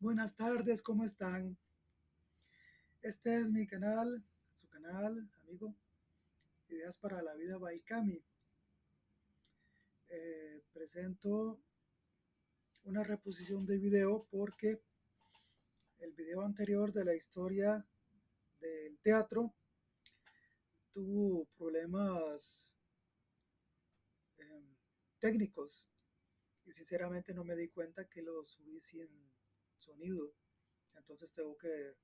Buenas tardes, ¿cómo están? Este es mi canal, su canal, amigo, Ideas para la Vida by Cami. Presento una reposición de video porque el video anterior de la historia del teatro tuvo problemas eh, técnicos y sinceramente no me di cuenta que lo subí sin sonido. Entonces tengo que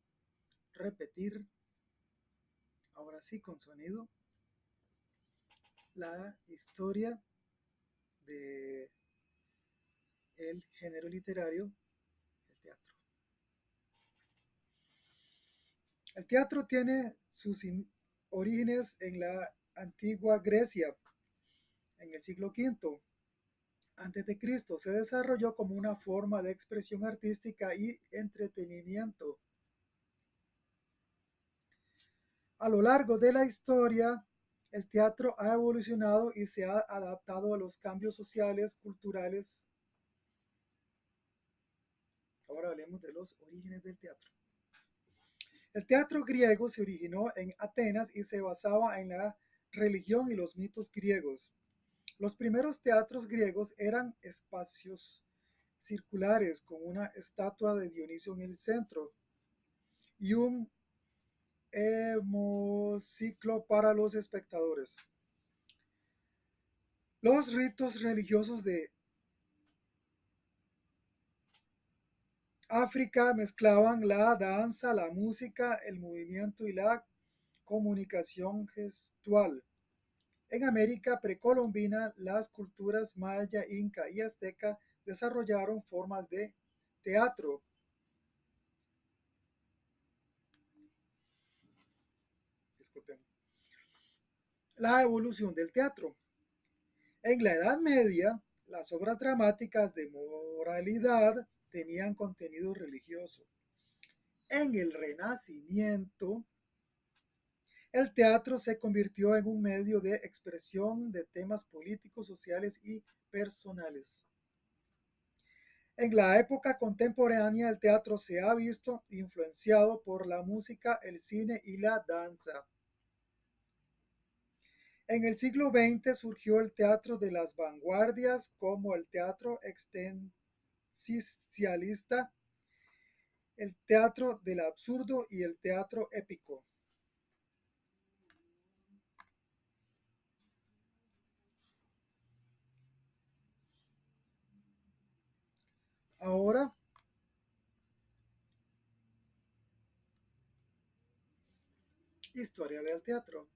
repetir, ahora sí con sonido, la historia de el género literario, el teatro. El teatro tiene sus orígenes en la antigua Grecia, en el siglo V antes de Cristo. Se desarrolló como una forma de expresión artística y entretenimiento. A lo largo de la historia, el teatro ha evolucionado y se ha adaptado a los cambios sociales, culturales. Ahora hablemos de los orígenes del teatro. El teatro griego se originó en Atenas y se basaba en la religión y los mitos griegos. Los primeros teatros griegos eran espacios circulares con una estatua de Dionisio en el centro y un hemiciclo para los espectadores. Los ritos religiosos de África mezclaban la danza, la música, el movimiento y la comunicación gestual. En América precolombina, las culturas maya, inca y azteca desarrollaron formas de teatro. Disculpen. La evolución del teatro. En la Edad Media, las obras dramáticas de moralidad tenían contenido religioso. En el Renacimiento, el teatro se convirtió en un medio de expresión de temas políticos, sociales y personales. En la época contemporánea, el teatro se ha visto influenciado por la música, el cine y la danza. En el siglo XX surgió el teatro de las vanguardias como el teatro existencialista, el teatro del absurdo y el teatro épico. Ahora, historia del teatro.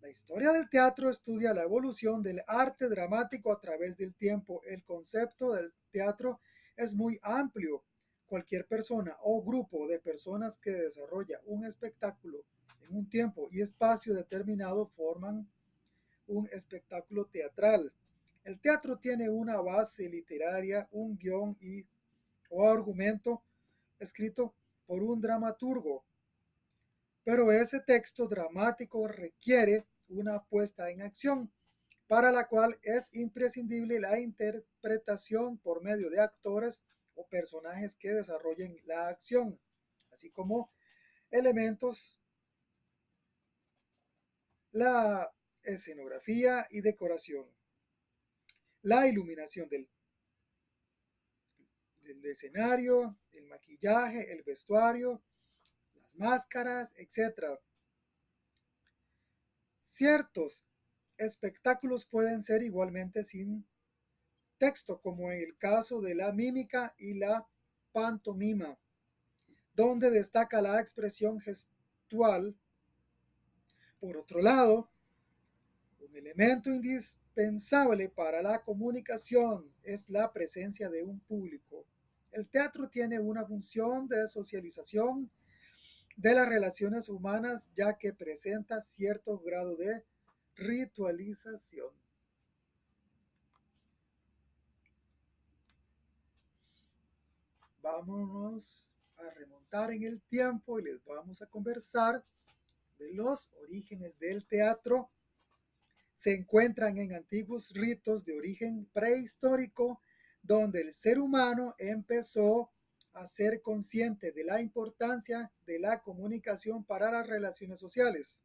La historia del teatro estudia la evolución del arte dramático a través del tiempo. El concepto del teatro es muy amplio. Cualquier persona o grupo de personas que desarrolla un espectáculo en un tiempo y espacio determinado forman un espectáculo teatral. El teatro tiene una base literaria, un guión y o argumento escrito por un dramaturgo, pero ese texto dramático requiere una puesta en acción, para la cual es imprescindible la interpretación por medio de actores o personajes que desarrollen la acción, así como elementos, la escenografía y decoración, la iluminación del escenario, el maquillaje, el vestuario, las máscaras, etcétera. Ciertos espectáculos pueden ser igualmente sin texto, como en el caso de la mímica y la pantomima, donde destaca la expresión gestual. Por otro lado, un elemento indispensable para la comunicación es la presencia de un público. El teatro tiene una función de socialización de las relaciones humanas, ya que presenta cierto grado de ritualización. Vámonos a remontar en el tiempo y les vamos a conversar de los orígenes del teatro. Se encuentran en antiguos ritos de origen prehistórico, donde el ser humano empezó a ser consciente de la importancia de la comunicación para las relaciones sociales.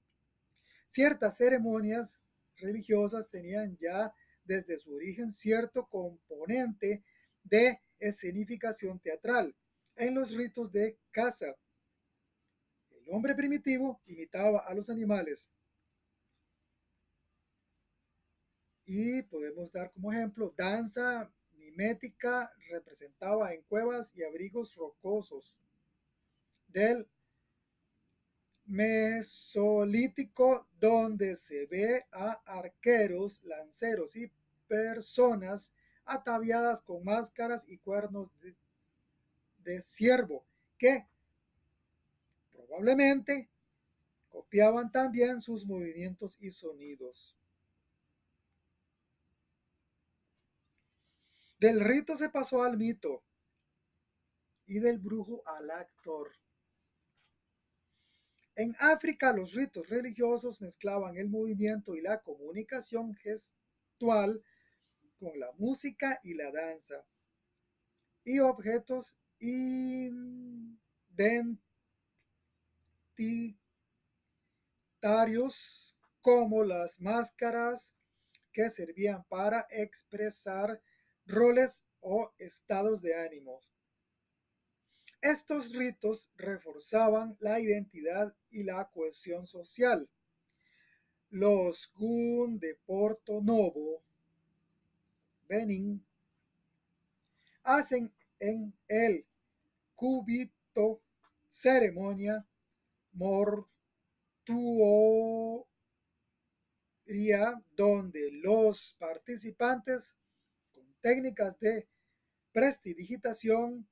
Ciertas ceremonias religiosas tenían ya desde su origen cierto componente de escenificación teatral. En los ritos de caza, el hombre primitivo imitaba a los animales. Y podemos dar como ejemplo, danza mimética representaba en cuevas y abrigos rocosos del Mesolítico, donde se ve a arqueros, lanceros y personas ataviadas con máscaras y cuernos de ciervo, que probablemente copiaban también sus movimientos y sonidos. Del rito se pasó al mito y del brujo al actor. En África, los ritos religiosos mezclaban el movimiento y la comunicación gestual con la música y la danza, y objetos identitarios como las máscaras que servían para expresar roles o estados de ánimo. Estos ritos reforzaban la identidad y la cohesión social. Los Gun de Porto Novo, Benin, hacen en el cubito ceremonia mortuoria donde los participantes con técnicas de prestidigitación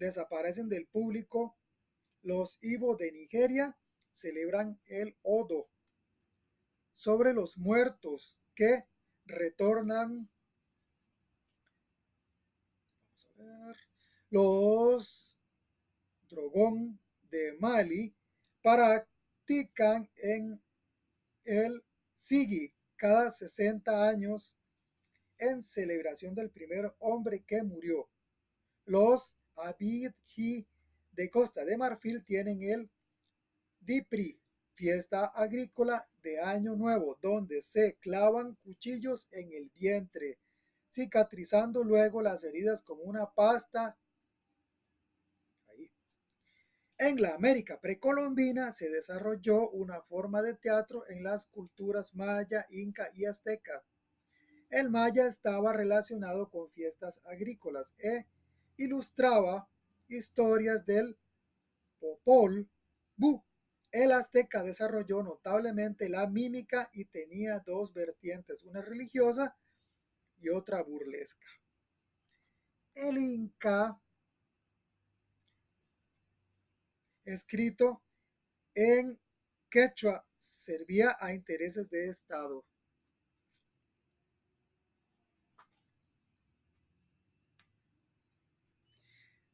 desaparecen del público. Los Ibo de Nigeria celebran el Odo sobre los muertos que retornan. Vamos a ver, los Drogón de Mali practican en el Sigi cada 60 años en celebración del primer hombre que murió. Los Abidji de Costa de Marfil tienen el Dipri, fiesta agrícola de Año Nuevo, donde se clavan cuchillos en el vientre, cicatrizando luego las heridas con una pasta. Ahí. En la América precolombina se desarrolló una forma de teatro en las culturas maya, inca y azteca. El maya estaba relacionado con fiestas agrícolas e ilustraba historias del Popol Vuh. El azteca desarrolló notablemente la mímica y tenía dos vertientes, una religiosa y otra burlesca. El inca, escrito en quechua, servía a intereses de Estado.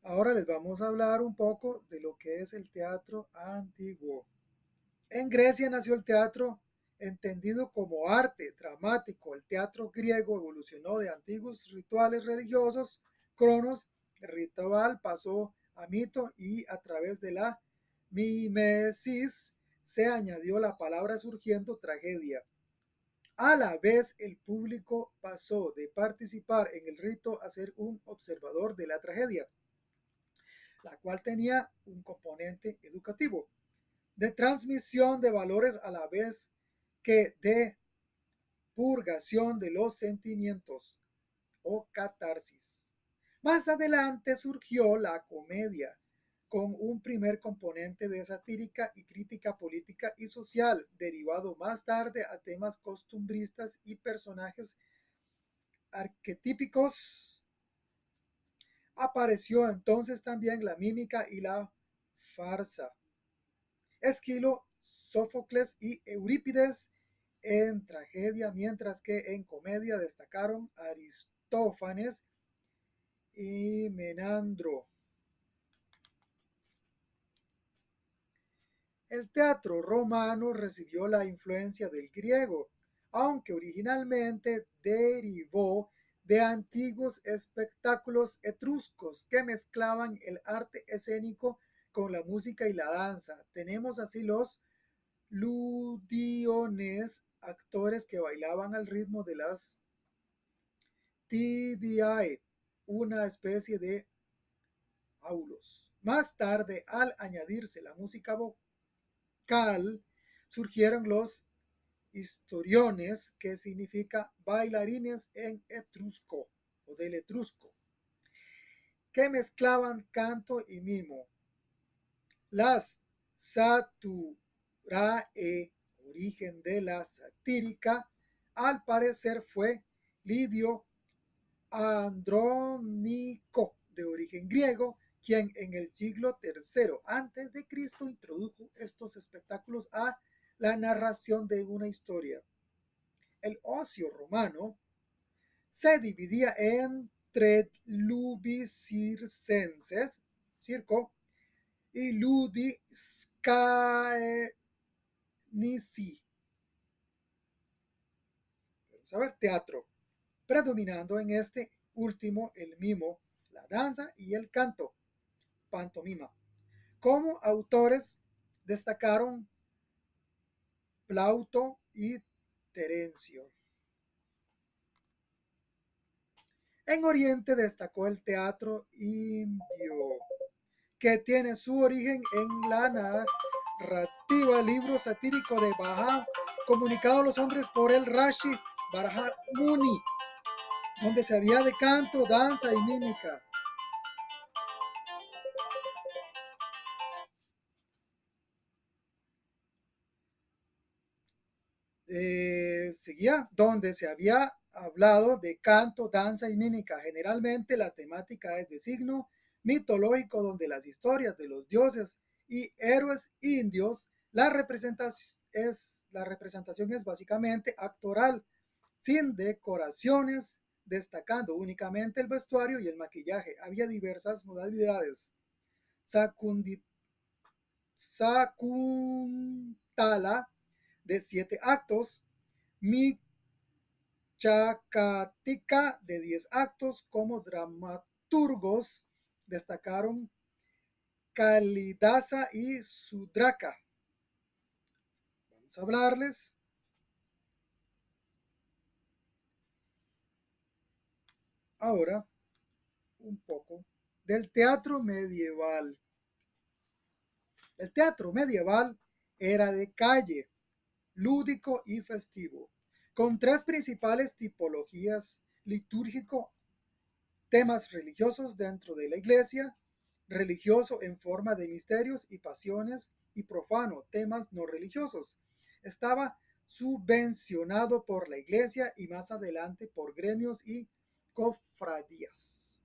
Ahora les vamos a hablar un poco de lo que es el teatro antiguo. En Grecia nació el teatro entendido como arte dramático. El teatro griego evolucionó de antiguos rituales religiosos, cronos, ritual, pasó a mito y a través de la mimesis se añadió la palabra surgiendo tragedia. A la vez, el público pasó de participar en el rito a ser un observador de la tragedia, la cual tenía un componente educativo, de transmisión de valores a la vez que de purgación de los sentimientos o catarsis. Más adelante surgió la comedia, con un primer componente de satírica y crítica política y social, derivado más tarde a temas costumbristas y personajes arquetípicos. Apareció entonces también la mímica y la farsa. Esquilo, Sófocles y Eurípides en tragedia, mientras que en comedia destacaron Aristófanes y Menandro. El teatro romano recibió la influencia del griego, aunque originalmente derivó de antiguos espectáculos etruscos que mezclaban el arte escénico con la música y la danza. Tenemos así los ludiones, actores que bailaban al ritmo de las tibiae, una especie de aulos. Más tarde, al añadirse la música vocal, surgieron los historiones, que significa bailarines en etrusco o del etrusco, que mezclaban canto y mimo. Las saturae, origen de la satírica, al parecer fue Lidio Andrónico, de origen griego, quien en el siglo III antes de Cristo introdujo estos espectáculos a la narración de una historia. El ocio romano se dividía entre lubicircenses, circo, y ludiscaenici. Vamos a ver, teatro, predominando en este último el mimo, la danza y el canto, pantomima. Como autores destacaron Plauto y Terencio. En Oriente destacó el teatro indio, que tiene su origen en la narrativa libro satírico de Baja, comunicado a los hombres por el Rashi Bharahmuni, donde se había de canto, danza y mímica. Seguía, donde se había hablado de canto, danza y mímica. Generalmente la temática es de signo mitológico, donde las historias de los dioses y héroes indios, la representación es básicamente actoral, sin decoraciones, destacando únicamente el vestuario y el maquillaje. Había diversas modalidades. Sakuntala, de 7 actos, Michacatica, de 10 actos. Como dramaturgos destacaron Kalidasa y Sudraka. Vamos a hablarles ahora un poco del teatro medieval. El teatro medieval era de calle, lúdico y festivo, con 3 principales tipologías: litúrgico, temas religiosos dentro de la iglesia; religioso en forma de misterios y pasiones; y profano, temas no religiosos. Estaba subvencionado por la iglesia y más adelante por gremios y cofradías.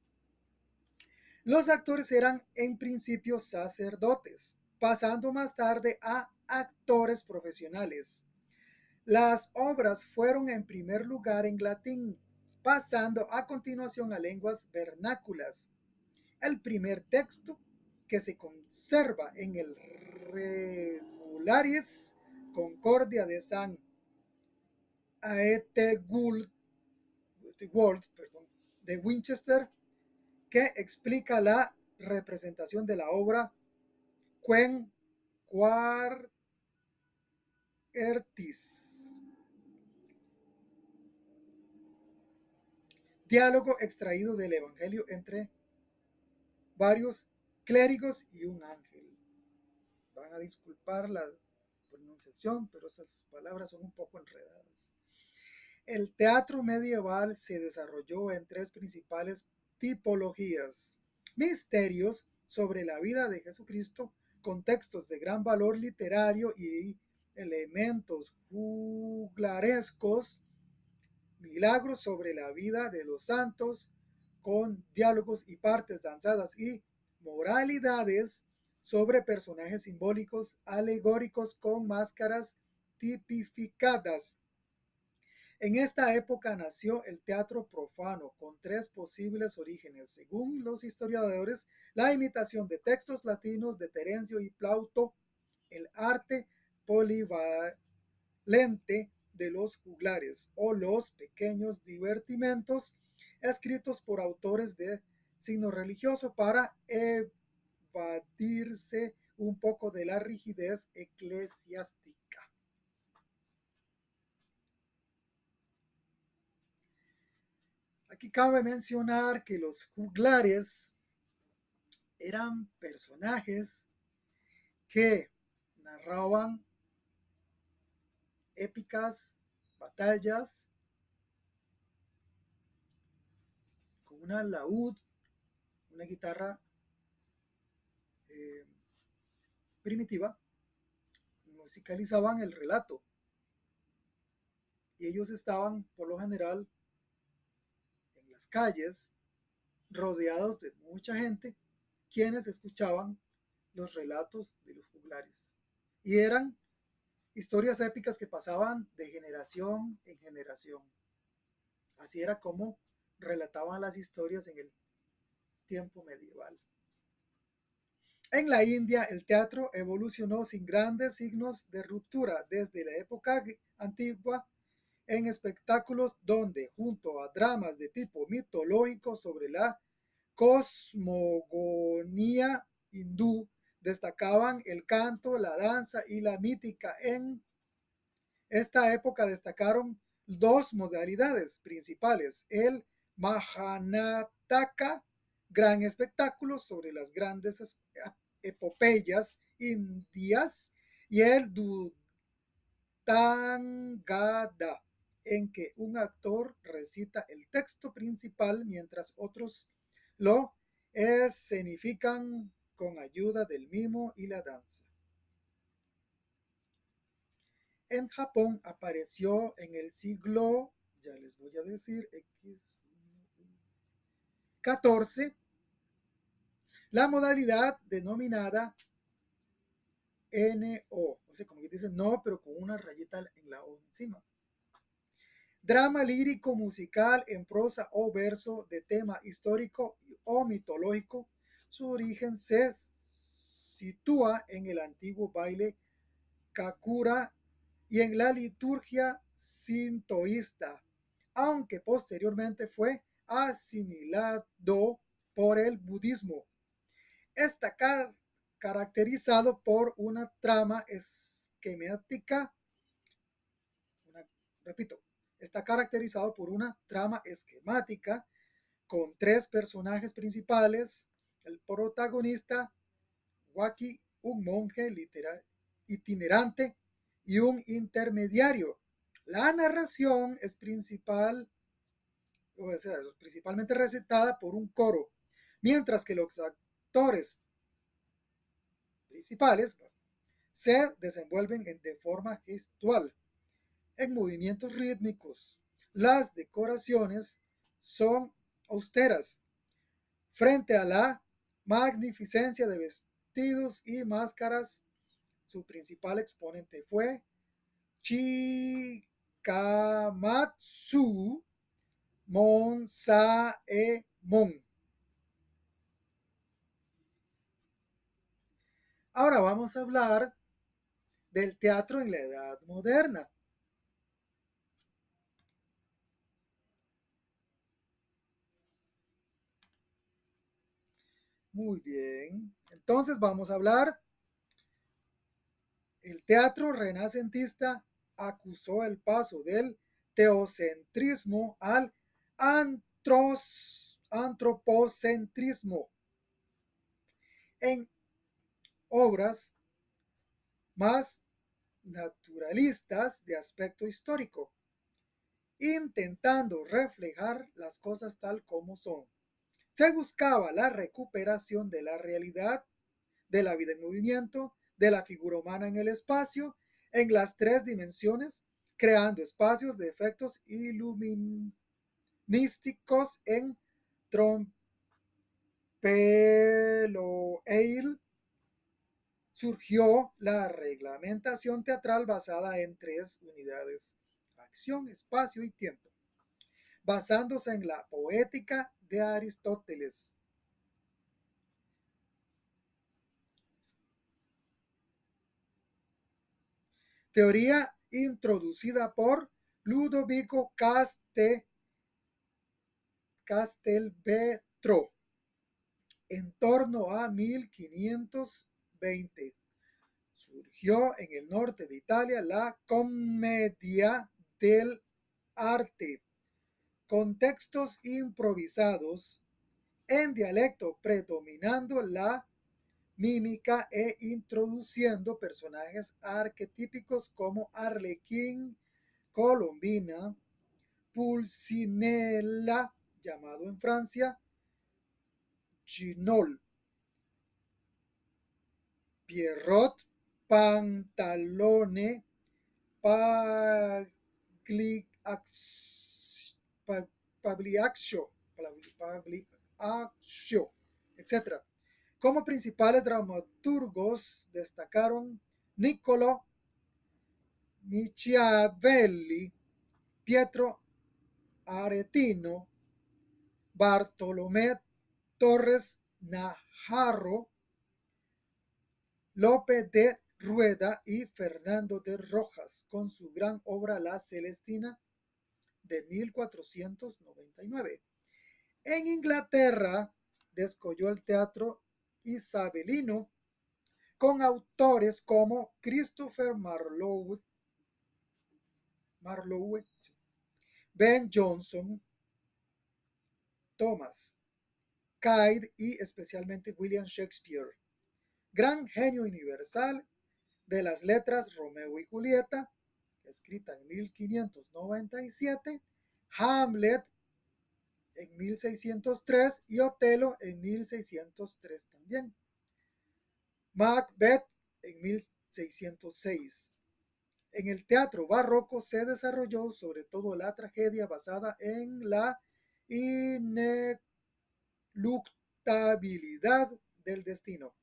Los actores eran en principio sacerdotes, pasando más tarde a actores profesionales. Las obras fueron en primer lugar en latín, pasando a continuación a lenguas vernáculas. El primer texto que se conserva en el Regularis Concordia de San Aethelwulf de Winchester, que explica la representación de la obra Quen Quartis. Diálogo extraído del Evangelio entre varios clérigos y un ángel. Van a disculpar la pronunciación, pero esas palabras son un poco enredadas. El teatro medieval se desarrolló en 3 principales tipologías: misterios sobre la vida de Jesucristo, con textos de gran valor literario y elementos juglarescos; milagros sobre la vida de los santos, con diálogos y partes danzadas; y moralidades sobre personajes simbólicos alegóricos con máscaras tipificadas. En esta época nació el teatro profano, con 3 posibles orígenes, según los historiadores: la imitación de textos latinos de Terencio y Plauto; el arte polivalente de los juglares, o los pequeños divertimentos; escritos por autores de signo religioso para evadirse un poco de la rigidez eclesiástica. Aquí cabe mencionar que los juglares eran personajes que narraban épicas batallas con una laúd, una guitarra eh, primitiva, musicalizaban el relato. Y ellos estaban, por lo general, en las calles, rodeados de mucha gente, quienes escuchaban los relatos de los juglares. Y eran historias épicas que pasaban de generación en generación. Así era como relataban las historias en el tiempo medieval. En la India, el teatro evolucionó sin grandes signos de ruptura desde la época antigua en espectáculos donde, junto a dramas de tipo mitológico sobre la cosmogonía hindú, destacaban el canto, la danza y la mítica. En esta época destacaron dos modalidades principales: el Mahanataka, gran espectáculo sobre las grandes epopeyas indias, y el Dudangada, en que un actor recita el texto principal mientras otros lo escenifican con ayuda del mimo y la danza. En Japón apareció en el siglo, ya les voy a decir, XIV, la modalidad denominada NO, o sea, como que dicen no, pero con una rayita en la O encima. Drama lírico musical en prosa o verso de tema histórico o mitológico. Su origen se sitúa en el antiguo baile Kakura y en la liturgia sintoísta, aunque posteriormente fue asimilado por el budismo. Está caracterizado por una trama esquemática, repito, está caracterizado por una trama esquemática con tres personajes principales: el protagonista, Waki, un monje itinerante, y un intermediario. La narración es principalmente recitada por un coro, mientras que los actores principales se desenvuelven de forma gestual, en movimientos rítmicos. Las decoraciones son austeras frente a la magnificencia de vestidos y máscaras. Su principal exponente fue Chikamatsu Monsaemon. Ahora vamos a hablar del teatro en la Edad Moderna. Muy bien. Entonces vamos a hablar. El teatro renacentista acusó el paso del teocentrismo al antropocentrismo en obras más naturalistas de aspecto histórico, intentando reflejar las cosas tal como son. Se buscaba la recuperación de la realidad, de la vida en movimiento, de la figura humana en el espacio, en las tres dimensiones, creando espacios de efectos iluminísticos en Trompe-l'oeil. Surgió la reglamentación teatral basada en tres unidades: acción, espacio y tiempo, basándose en la poética de Aristóteles. Teoría introducida por Ludovico Castelvetro en torno a 1520. Surgió en el norte de Italia la Commedia dell'arte, con textos improvisados en dialecto, predominando la mímica e introduciendo personajes arquetípicos como Arlequín, Colombina, Pulcinella, llamado en Francia Chinol, Pierrot, Pantalone, Pagliaccio, Pagliaccio, etc. Como principales dramaturgos destacaron Niccolò Machiavelli, Pietro Aretino, Bartolomé Torres Najarro, Lope de Rueda y Fernando de Rojas, con su gran obra La Celestina de 1499. En Inglaterra descolló el teatro isabelino con autores como Christopher Marlowe, Ben Jonson, Thomas Kyde y especialmente William Shakespeare. Gran genio universal de las letras, Romeo y Julieta, escrita en 1597, Hamlet en 1603 y Otelo en 1603 también. Macbeth en 1606. En el teatro barroco se desarrolló sobre todo la tragedia basada en la ineluctabilidad del destino,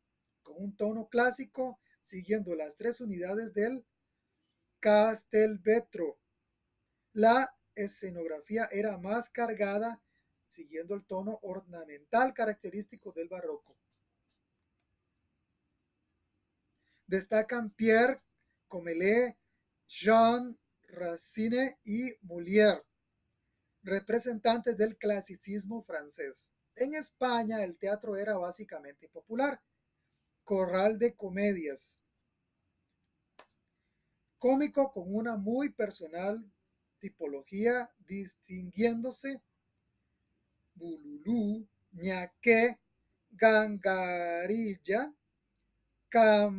con un tono clásico siguiendo las tres unidades del Castelvetro. La escenografía era más cargada, siguiendo el tono ornamental característico del barroco. Destacan Pierre Corneille, Jean Racine y Molière, representantes del clasicismo francés. En España el teatro era básicamente popular, corral de comedias, cómico con una muy personal tipología, distinguiéndose Bululú, Ñaque, Gangarilla, Cambaleo,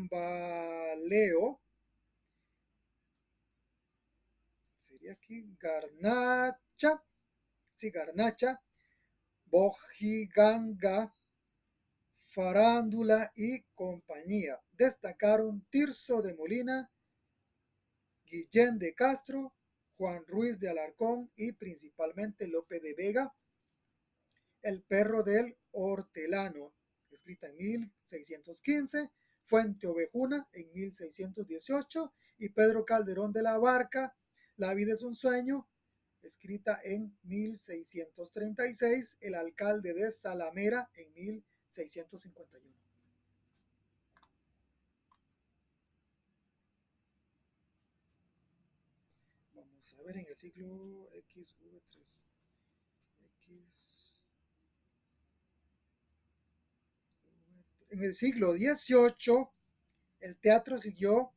sería aquí Garnacha, sí, Garnacha, Bojiganga, Farándula y compañía. Destacaron Tirso de Molina, Guillén de Castro, Juan Ruiz de Alarcón y principalmente Lope de Vega, El perro del hortelano, escrita en 1615, Fuente Ovejuna en 1618 y Pedro Calderón de la Barca, La vida es un sueño, escrita en 1636, El alcalde de Salamera en 1651. Vamos a ver en el siglo XV3. X. En el siglo XVIII, el teatro siguió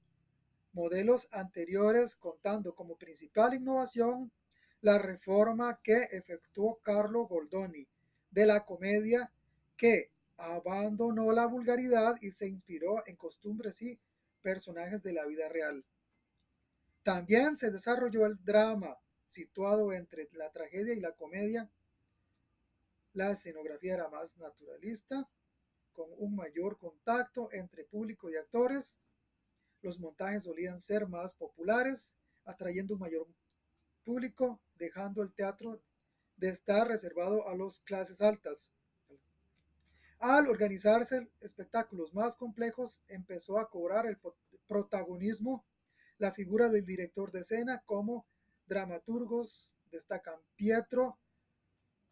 modelos anteriores, contando como principal innovación la reforma que efectuó Carlo Goldoni de la comedia, que abandonó la vulgaridad y se inspiró en costumbres y personajes de la vida real. También se desarrolló el drama, situado entre la tragedia y la comedia. La escenografía era más naturalista, con un mayor contacto entre público y actores. Los montajes solían ser más populares, atrayendo un mayor público, dejando el teatro de estar reservado a las clases altas. Al organizarse espectáculos más complejos, empezó a cobrar el protagonismo la figura del director de escena. Como dramaturgos destacan Pietro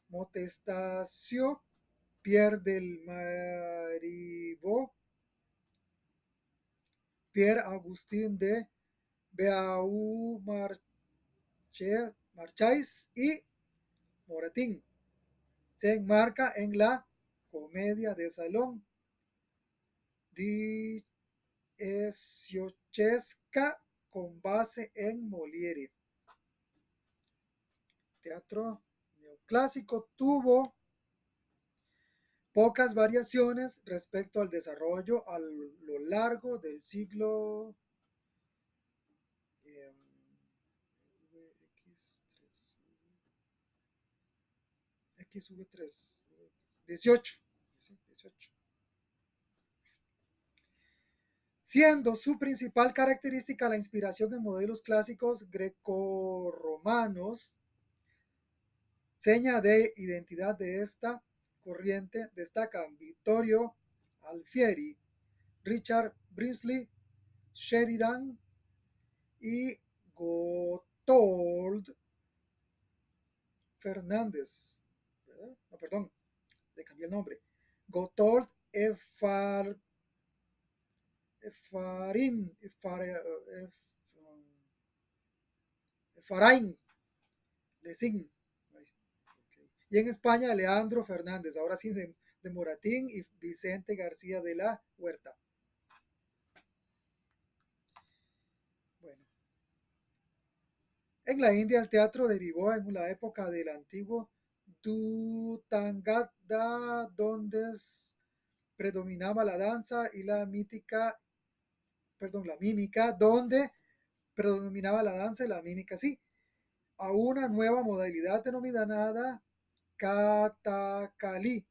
Motestasio, Pierre del Marivaux, Pierre Augustin de Beaumarchais y Moratín. se enmarca en la comedia de salón dieciochesca con base en Molière. Teatro neoclásico tuvo pocas variaciones respecto al desarrollo a lo largo del siglo XV3, 18, 18, siendo su principal característica la inspiración en modelos clásicos grecorromanos. Seña de identidad de esta corriente destacan Vittorio Alfieri, Richard Brinsley, Sheridan y Gotthold Fernández. No, perdón, le cambié el nombre. Gotthold Efraín Lessing. Y en España, Leandro Fernández, ahora sí de Moratín, y Vicente García de la Huerta. Bueno, en la India el teatro derivó en la época del antiguo Dutangada, donde predominaba la danza y la mímica, donde predominaba la danza y la mímica, sí, a una nueva modalidad denominada Kathakali,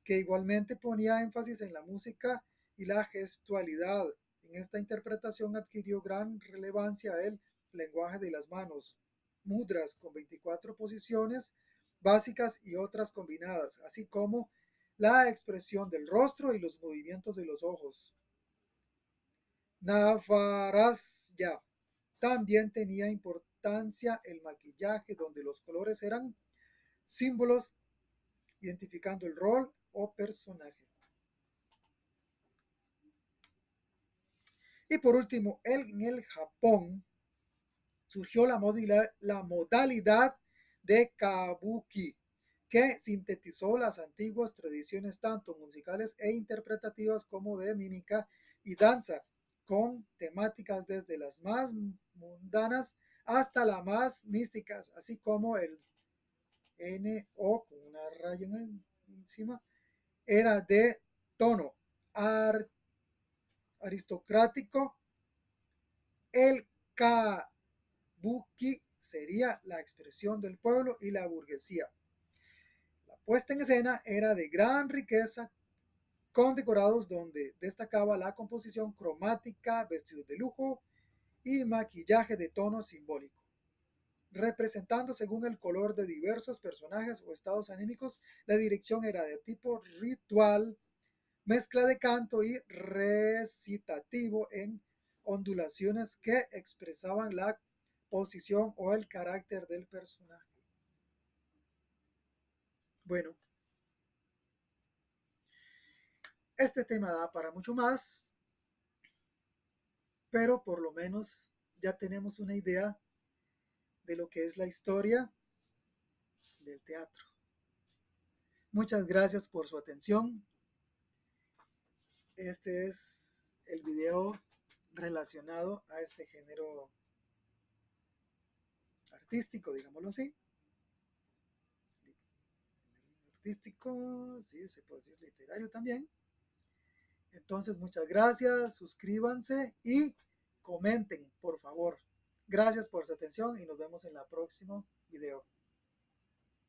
que igualmente ponía énfasis en la música y la gestualidad. En esta interpretación adquirió gran relevancia el lenguaje de las manos, mudras con 24 posiciones básicas y otras combinadas, así como la expresión del rostro y los movimientos de los ojos. Navarasya también tenía importancia el maquillaje, donde los colores eran símbolos identificando el rol o personaje. Y por último, en el Japón surgió la modalidad de kabuki, que sintetizó las antiguas tradiciones tanto musicales e interpretativas como de mímica y danza, con temáticas desde las más mundanas hasta las más místicas, así como el NO con una raya encima, era de tono aristocrático. El kabuki sería la expresión del pueblo y la burguesía. La puesta en escena era de gran riqueza, con decorados donde destacaba la composición cromática, vestidos de lujo y maquillaje de tono simbólico, representando según el color de diversos personajes o estados anímicos. La dirección era de tipo ritual, mezcla de canto y recitativo en ondulaciones que expresaban la posición o el carácter del personaje. Bueno, este tema da para mucho más, pero por lo menos ya tenemos una idea de lo que es la historia del teatro. Muchas gracias por su atención. Este es el video relacionado a este género artístico, digámoslo así. Artístico, sí, se puede decir literario también. Entonces, muchas gracias, suscríbanse y comenten, por favor. Gracias por su atención y nos vemos en el próximo video.